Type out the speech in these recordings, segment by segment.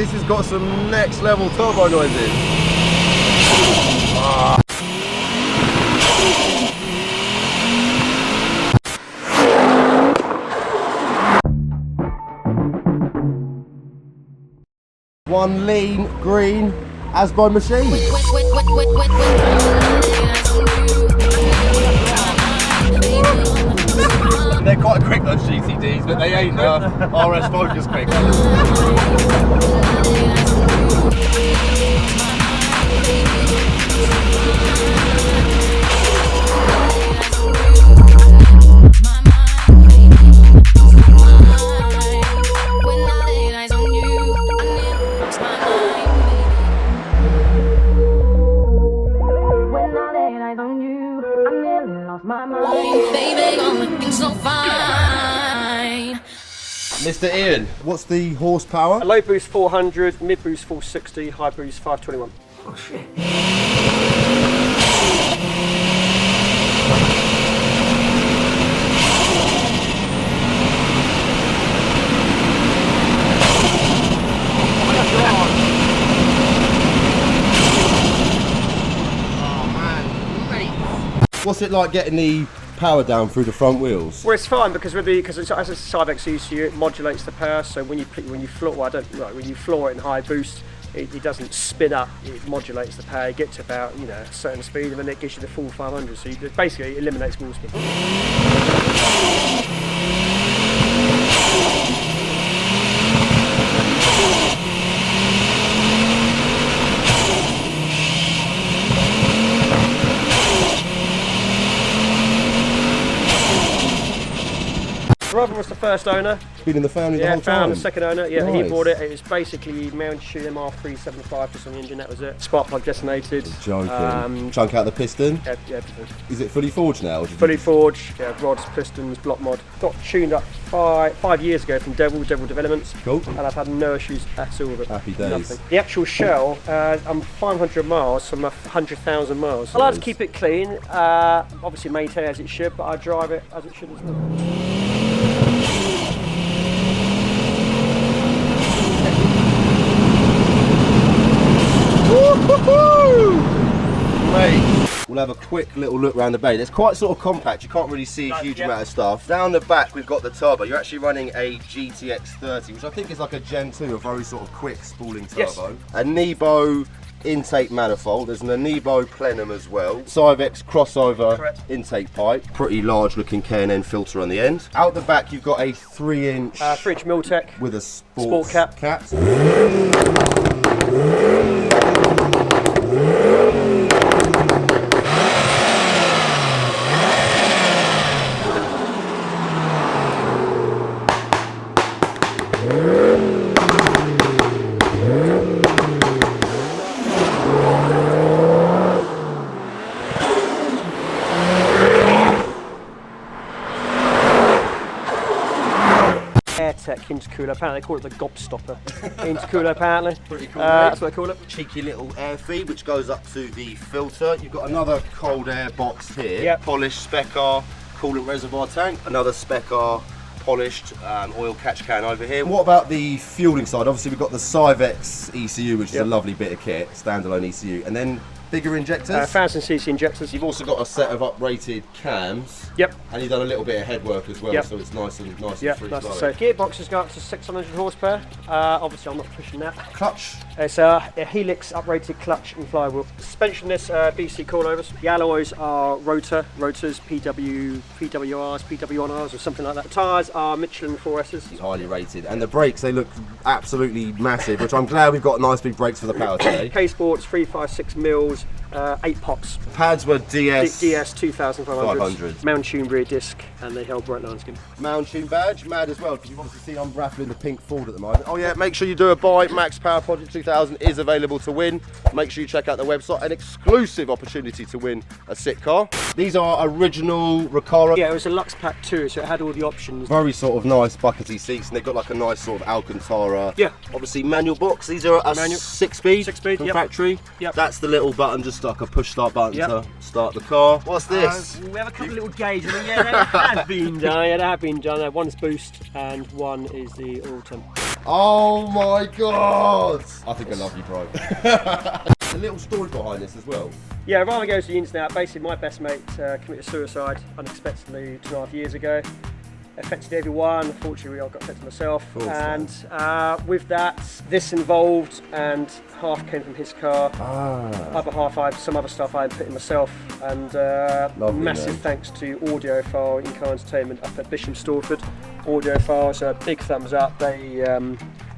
This has got some next level turbo noises. Ah. One lean, green, Asbo machine. They're quite quick, those GTDs, but they ain't RS Focus quick. Mr. Ian, what's the horsepower? A low boost 400, mid boost 460, high boost 521. Oh shit. What's it like getting the power down through the front wheels? Well, it's fine because it's as a Cybex ECU, it modulates the power. So when you floor, when you floor it in high boost, it doesn't spin up. It modulates the power. You get to about a certain speed, and then it gives you the full 500. So it basically eliminates wheel spin. Brother was the first owner. Been in the family the whole time? The second owner, yeah, nice. He bought it. It was basically MK2 MR375 just on the engine, that was it. Spark plug detonated. Joking. Chunk out the piston? Yeah, everything. Is it fully forged now? Fully forged, yeah, rods, pistons, block mod. Got tuned up five years ago from Devil Developments. Cool. And I've had no issues at all with it. Happy days. Nothing. The actual shell, I'm 500 miles from 100,000 miles. I like to keep it clean, obviously maintain as it should, but I drive it as it should as well. Mate, we'll have a quick little look around the bay. It's quite sort of compact, you can't really see a huge amount of stuff. Down the back we've got the turbo. You're actually running a GTX 30, which I think is like a Gen 2, a very sort of quick spooling turbo. Yes. A Nebo intake manifold, there's an Nebo plenum as well. Cybex crossover intake pipe, pretty large looking K&N filter on the end. Out the back you've got a 3-inch Miltech with a sport cap. Intercooler, apparently they call it the gobstopper. Intercooler apparently. Pretty cool. That's what they call it. Cheeky little air feed which goes up to the filter. You've got another cold air box here. Yep. Polished Spec R coolant reservoir tank. Another Spec R polished oil catch can over here. What about the fueling side? Obviously we've got the Cybex ECU, which is a lovely bit of kit, standalone ECU, and then bigger injectors? 1000cc injectors. You've also got a set of uprated cams. Yep. And you've done a little bit of head work as well, so it's nice and free flowing. So gearboxes go up to 600 horsepower. Obviously I'm not pushing that. Clutch? It's a Helix uprated clutch and flywheel. Suspensionless BC coilovers. The alloys are rotors, PWRs, PW1Rs or something like that. The tyres are Michelin 4Ss. It's highly rated. And the brakes, they look absolutely massive, which I'm glad we've got nice big brakes for the power today. K-Sports 356 mils. 8 pops. Pads were DS 2500. Mount tune rear disc, and they held bright line skin. Mount tune badge, mad as well, because you've obviously seen I'm raffling the pink Ford at the moment. Oh yeah, make sure you do a buy. Max Power Project 2000 is available to win. Make sure you check out the website. An exclusive opportunity to win a sit car. These are original Recaro. Yeah, it was a Lux Pack 2, so it had all the options. Very sort of nice buckety seats, and they've got like a nice sort of Alcantara. Yeah. Obviously manual box. These are a 6-speed. 6-speed from factory. Yep. That's the little button, just like a push start button to start the car. What's this? We have a couple of little gauges. Yeah, they have been done. One's boost and one is the oil temp. Oh my God! I think I love you, bro. A little story behind this as well. Yeah, rather goes to the ins now. Basically, my best mate committed suicide unexpectedly 2.5 years ago. Affected everyone. Fortunately, I got affected myself. And with that, this involved, and half came from his car. Other half, I had some other stuff I had put in myself. And massive thanks to Audiophile in-car entertainment up at Bisham Stortford. Audiophile, so big thumbs up. They.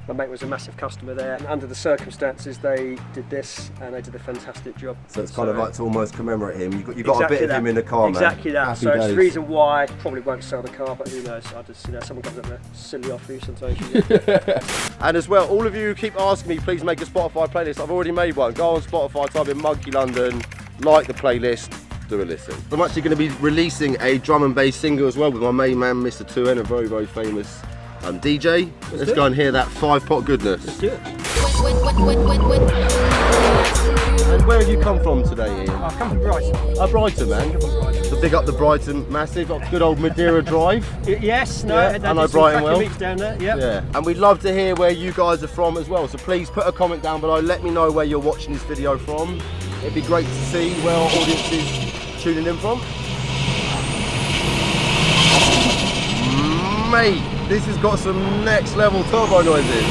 My mate was a massive customer there, and under the circumstances they did this, and they did a fantastic job. So it's kind of like to almost commemorate him. You got a bit of him in the car, man. Exactly that. Happy so days. it's the reason why I probably won't sell the car, but who knows? I just, someone comes up with a silly offer sometimes. And as well, all of you keep asking me, please make a Spotify playlist. I've already made one. Go on Spotify, type in Monky London, like the playlist, do a listen. I'm actually going to be releasing a drum and bass single as well with my main man, Mr. 2N, a very, very famous DJ. Let's go and hear that 5-pot goodness. Let's do it. And where have you come from today, Ian? I've come from Brighton. Brighton, man. So big up the Brighton Massive, good old Madeira Drive. Yes, no, I know Brighton well. Meets down there. Yep. Yeah, and we'd love to hear where you guys are from as well. So please put a comment down below. Let me know where you're watching this video from. It'd be great to see where our audience is tuning in from. Mate, this has got some next level turbo noises.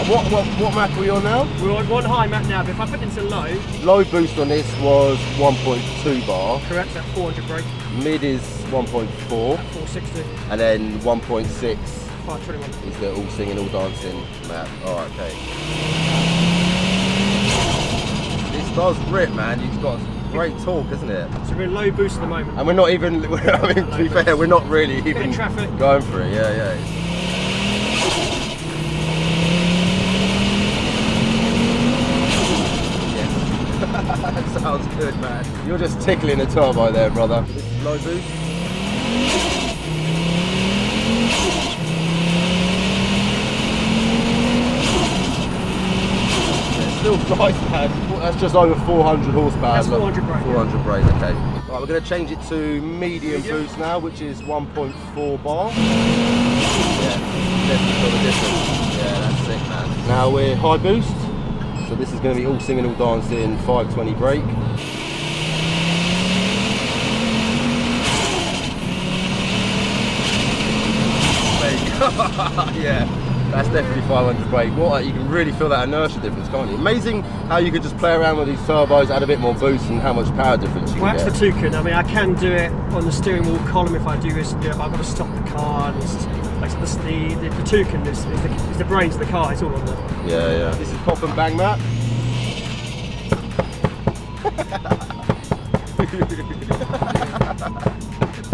What map are we on now? We're on one high map now, but if I put it into Low boost on this was 1.2 bar. Correct, at 400 brake. Mid is 1.4. 460. And then 1.6 521. is the all singing, all dancing map. Alright, okay. This does rip, man. It's got great torque, isn't it? So we're in low boost at the moment. And we're not even, I mean, to be fair, we're not really even traffic. going for it. Yeah. That sounds good, man. You're just tickling a turbo there, brother. This is low boost. Still flies, man. That's just over 400 horsepower. That's 400 brake. 400 brake, okay. Right, we're going to change it to medium boost now, which is 1.4 bar. Yeah, definitely got a difference. Yeah, that's sick, man. Now we're high boost. So this is going to be all singing, all dancing, 520 brake. Yeah, that's definitely 500 brake. You can really feel that inertia difference, can't you? Amazing how you could just play around with these turbos, add a bit more boost, and how much power difference you can get. That's the toucan. I mean, I can do it on the steering wheel column if I do this, but I've got to stop the car. And the toucan is the brains of the car. It's all on there. Yeah. This is pop and bang map.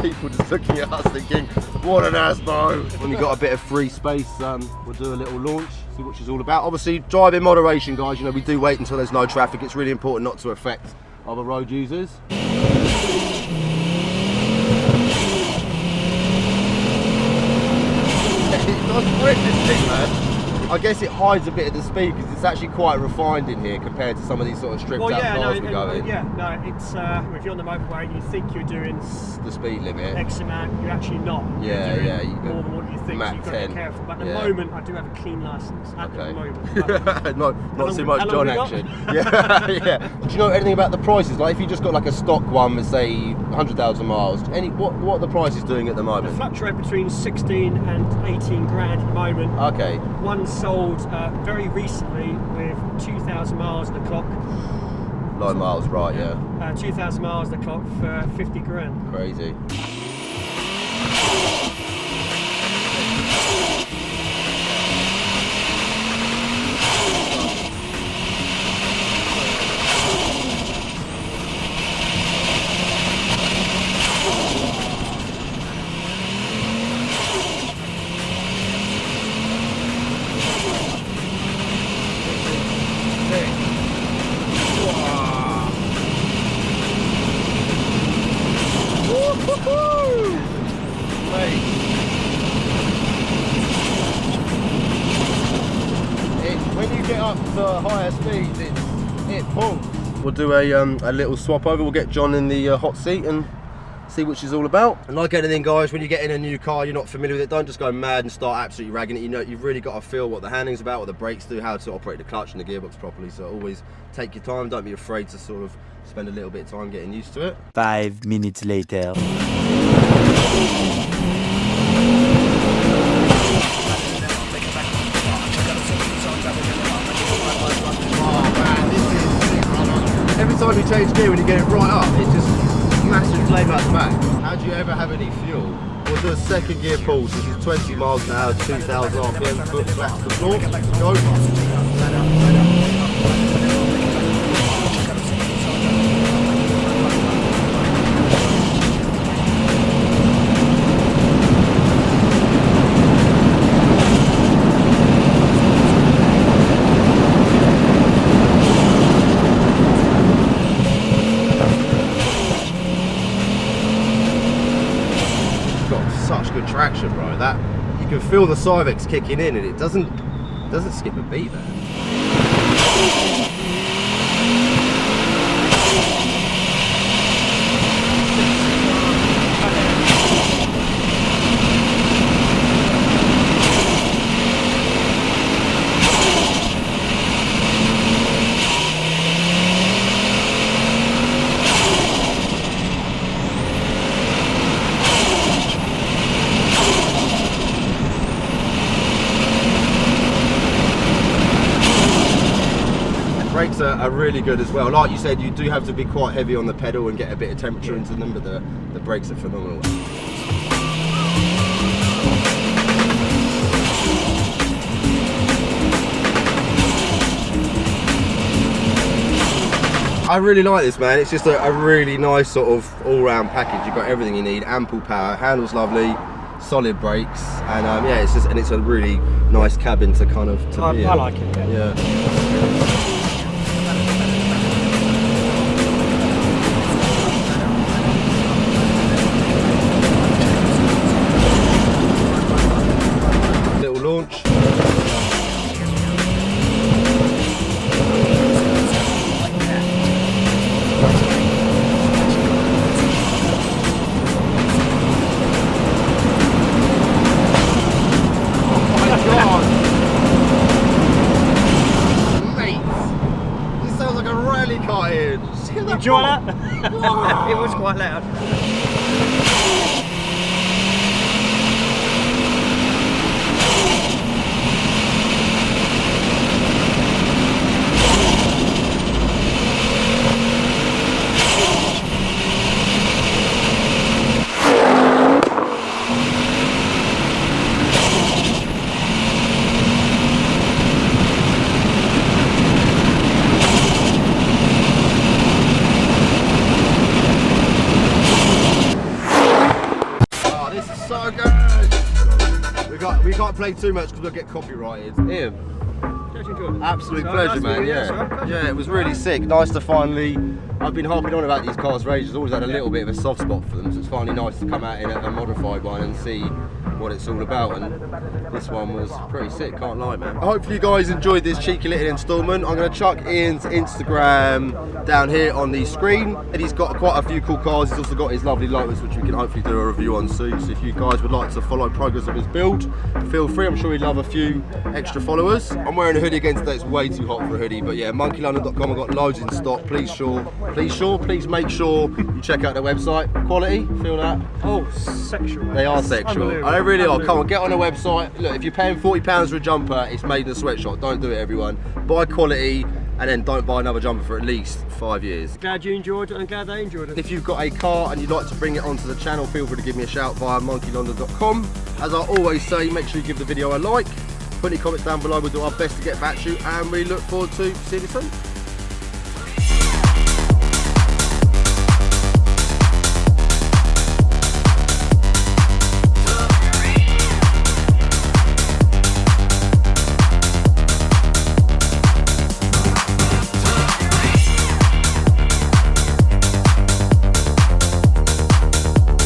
People just looking at us thinking, what an asbo. When we got a bit of free space, we'll do a little launch, see what she's all about. Obviously, drive in moderation, guys. You know, we do wait until there's no traffic. It's really important not to affect other road users. It does rip this thing, man. I guess it hides a bit of the speed because it's actually quite refined in here compared to some of these sort of stripped out cars we go in. Yeah, no, it's if you're on the motorway and you think you're doing the speed limit X amount, you're actually not. Yeah, you're doing more than what you think. Mach so you've got 10. to be careful. But at the moment, I do have a clean license. At the moment. not too much John action. Yeah. Do you know anything about the prices? Like if you just got like a stock one with say 100,000 miles, what are the prices doing at the moment? They fluctuate between 16 and 18 grand at the moment. Okay. One sold very recently with 2,000 miles on the clock. Low miles, right? Yeah. 2,000 miles on the clock for 50 grand. Crazy. When you get up to higher speeds, it pulls. We'll do a little swap over. We'll get John in the hot seat and see what she's all about. And like anything guys, when you get in a new car, you're not familiar with it, don't just go mad and start absolutely ragging it. You know, you've really got to feel what the handling's about, what the brakes do, how to operate the clutch and the gearbox properly. So always take your time, don't be afraid to sort of spend a little bit of time getting used to it. 5 minutes later. Every time you change gear, when you get it right up, it just massive flame out the back. How do you ever have any fuel? We'll do a second gear pulse. This is 20 miles an hour, 2,000 RPM, foot flat to the floor. Go. Good traction, right? That you can feel the Cyvex kicking in, and it doesn't skip a beat there. Brakes are really good as well. Like you said, you do have to be quite heavy on the pedal and get a bit of temperature into them, but the brakes are phenomenal. I really like this, man. It's just a really nice sort of all-round package. You've got everything you need, ample power, handles lovely, solid brakes, and yeah, it's a really nice cabin to kind of be in. I like it. Yeah. Launch. Oh my God! Mate, this sounds like a rally car here. See that? Enjoy that? It was quite loud. We can't play too much because we'll get copyrighted. Ian, absolute pleasure, man. Yeah, it was really sick. Nice to finally. I've been harping on about these cars for ages. Always had a little bit of a soft spot for them, so it's finally nice to come out in a modified one and see what it's all about. And this one was pretty sick, can't lie, man. Hopefully you guys enjoyed this cheeky little instalment. I'm going to chuck Ian's Instagram down here on the screen. And he's got quite a few cool cars. He's also got his lovely Lotus, which we can hopefully do a review on soon. So if you guys would like to follow progress of his build, feel free. I'm sure he'd love a few extra followers. I'm wearing a hoodie again today. It's way too hot for a hoodie, but yeah, monkeylondon.com. I've got loads in stock. Please make sure you check out their website. Quality, feel that? Oh, sexual. They are sexual. They really are. Come on, get on the website. Look, if you're paying £40 for a jumper, it's made in a sweatshop. Don't do it, everyone. Buy quality, and then don't buy another jumper for at least 5 years. Glad you enjoyed it and glad they enjoyed it. If you've got a car and you'd like to bring it onto the channel, feel free to give me a shout via monkeylondon.com. As I always say, make sure you give the video a like. Put any comments down below. We'll do our best to get back to you, and we look forward to seeing you soon.